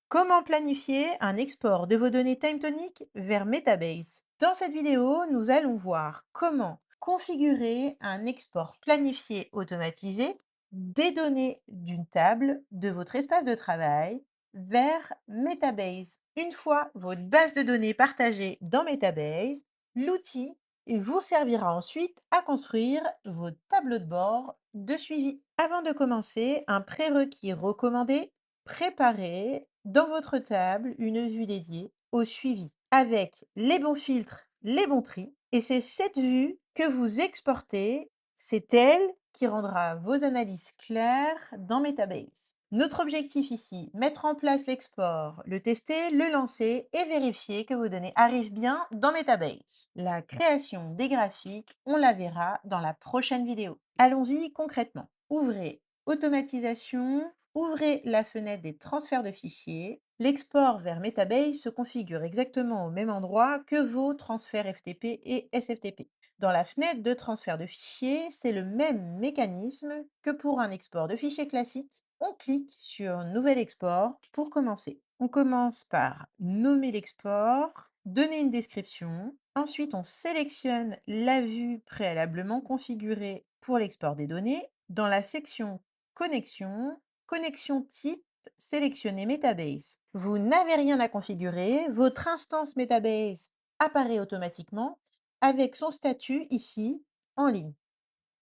Comment planifier un export de vos données TimeTonic vers Metabase? Dans cette vidéo, nous allons voir comment configurer un export planifié automatisé des données d'une table de votre espace de travail vers Metabase. Une fois votre base de données partagée dans Metabase, l'outil vous servira ensuite à construire vos tableaux de bord de suivi. Avant de commencer, un prérequis recommandé: préparez dans votre table une vue dédiée au suivi avec les bons filtres, les bons tris. Et c'est cette vue que vous exportez, c'est elle qui rendra vos analyses claires dans Metabase. Notre objectif ici, mettre en place l'export, le tester, le lancer et vérifier que vos données arrivent bien dans Metabase. La création des graphiques, on la verra dans la prochaine vidéo. Allons-y concrètement. Ouvrez Automatisation, ouvrez la fenêtre des transferts de fichiers. L'export vers Metabase se configure exactement au même endroit que vos transferts FTP et SFTP. Dans la fenêtre de transfert de fichiers, c'est le même mécanisme que pour un export de fichiers classique. On clique sur Nouvel export pour commencer. On commence par nommer l'export, donner une description. Ensuite, on sélectionne la vue préalablement configurée pour l'export des données. Dans la section Connexion, connexion type, sélectionnez Metabase. Vous n'avez rien à configurer, votre instance Metabase apparaît automatiquement avec son statut ici en ligne.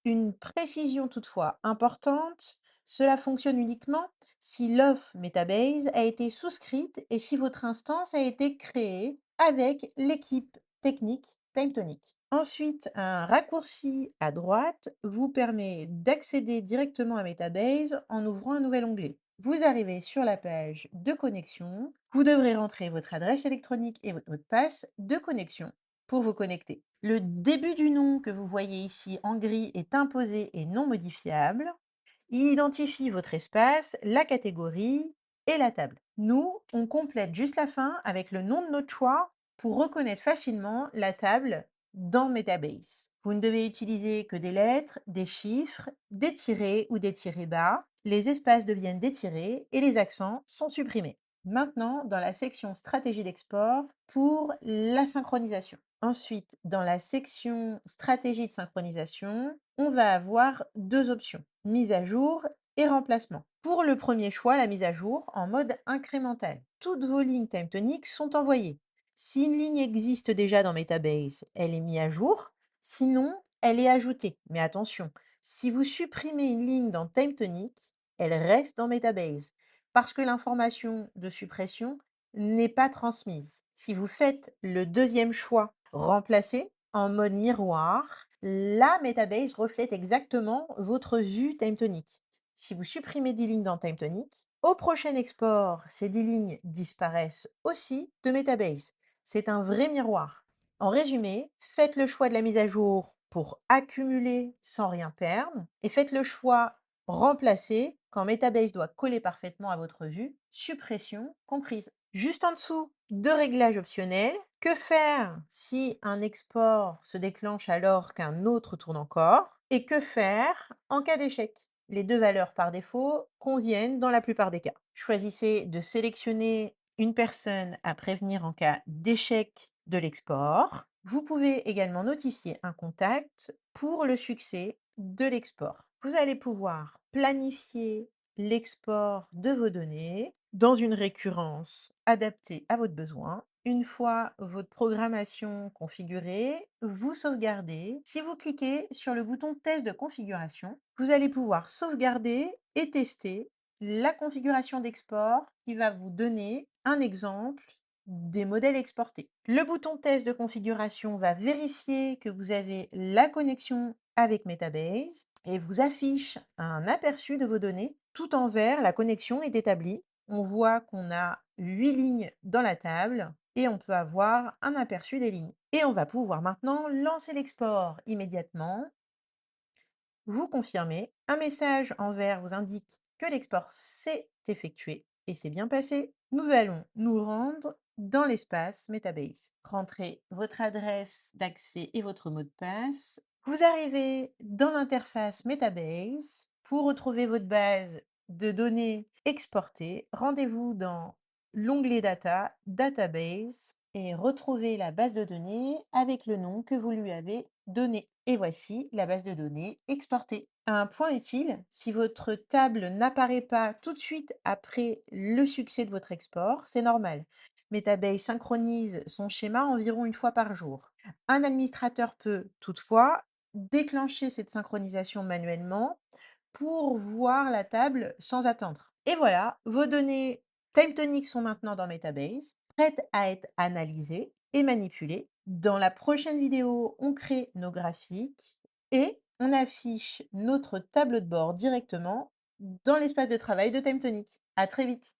Une précision toutefois importante, cela fonctionne uniquement si l'offre Metabase a été souscrite et si votre instance a été créée avec l'équipe technique TimeTonic. Ensuite, un raccourci à droite vous permet d'accéder directement à Metabase en ouvrant un nouvel onglet. Vous arrivez sur la page de connexion. Vous devrez rentrer votre adresse électronique et votre mot de passe de connexion pour vous connecter. Le début du nom que vous voyez ici en gris est imposé et non modifiable. Il identifie votre espace, la catégorie et la table. Nous, on complète juste la fin avec le nom de notre choix pour reconnaître facilement la table dans Metabase. Vous ne devez utiliser que des lettres, des chiffres, des tirets ou des tirets bas. Les espaces deviennent des tirets et les accents sont supprimés. Maintenant, dans la section stratégie d'export pour la synchronisation. Ensuite, dans la section stratégie de synchronisation, on va avoir deux options, mise à jour et remplacement. Pour le premier choix, la mise à jour en mode incrémental. Toutes vos lignes TimeTonic sont envoyées. Si une ligne existe déjà dans Metabase, elle est mise à jour. Sinon, elle est ajoutée. Mais attention, si vous supprimez une ligne dans TimeTonic, elle reste dans Metabase parce que l'information de suppression n'est pas transmise. Si vous faites le deuxième choix, remplacer en mode miroir, la Metabase reflète exactement votre vue TimeTonic. Si vous supprimez 10 lignes dans TimeTonic, au prochain export, ces 10 lignes disparaissent aussi de Metabase. C'est un vrai miroir. En résumé, faites le choix de la mise à jour pour accumuler sans rien perdre et faites le choix remplacer quand Metabase doit coller parfaitement à votre vue, suppression comprise. Juste en dessous, deux réglages optionnels. Que faire si un export se déclenche alors qu'un autre tourne encore? Et que faire en cas d'échec? Les deux valeurs par défaut conviennent dans la plupart des cas. Choisissez de sélectionner une personne à prévenir en cas d'échec de l'export. Vous pouvez également notifier un contact pour le succès de l'export. Vous allez pouvoir planifier l'export de vos données dans une récurrence adaptée à votre besoin. Une fois votre programmation configurée, vous sauvegardez. Si vous cliquez sur le bouton test de configuration, vous allez pouvoir sauvegarder et tester la configuration d'export qui va vous donner un exemple des modèles exportés. Le bouton test de configuration va vérifier que vous avez la connexion avec Metabase et vous affiche un aperçu de vos données. Tout en vert, la connexion est établie. On voit qu'on a 8 lignes dans la table et on peut avoir un aperçu des lignes. Et on va pouvoir maintenant lancer l'export immédiatement. Vous confirmez. Un message en vert vous indique que l'export s'est effectué et c'est bien passé. Nous allons nous rendre dans l'espace Metabase. Rentrez votre adresse d'accès et votre mot de passe. Vous arrivez dans l'interface Metabase. Pour retrouver votre base de données exportées, rendez-vous dans l'onglet Data, Database et retrouvez la base de données avec le nom que vous lui avez donné. Et voici la base de données exportée. Un point utile, si votre table n'apparaît pas tout de suite après le succès de votre export, c'est normal. Metabase synchronise son schéma environ une fois par jour. Un administrateur peut toutefois déclencher cette synchronisation manuellement pour voir la table sans attendre. Et voilà, vos données TimeTonic sont maintenant dans Metabase, prêtes à être analysées et manipulées. Dans la prochaine vidéo, on crée nos graphiques et on affiche notre tableau de bord directement dans l'espace de travail de TimeTonic. À très vite.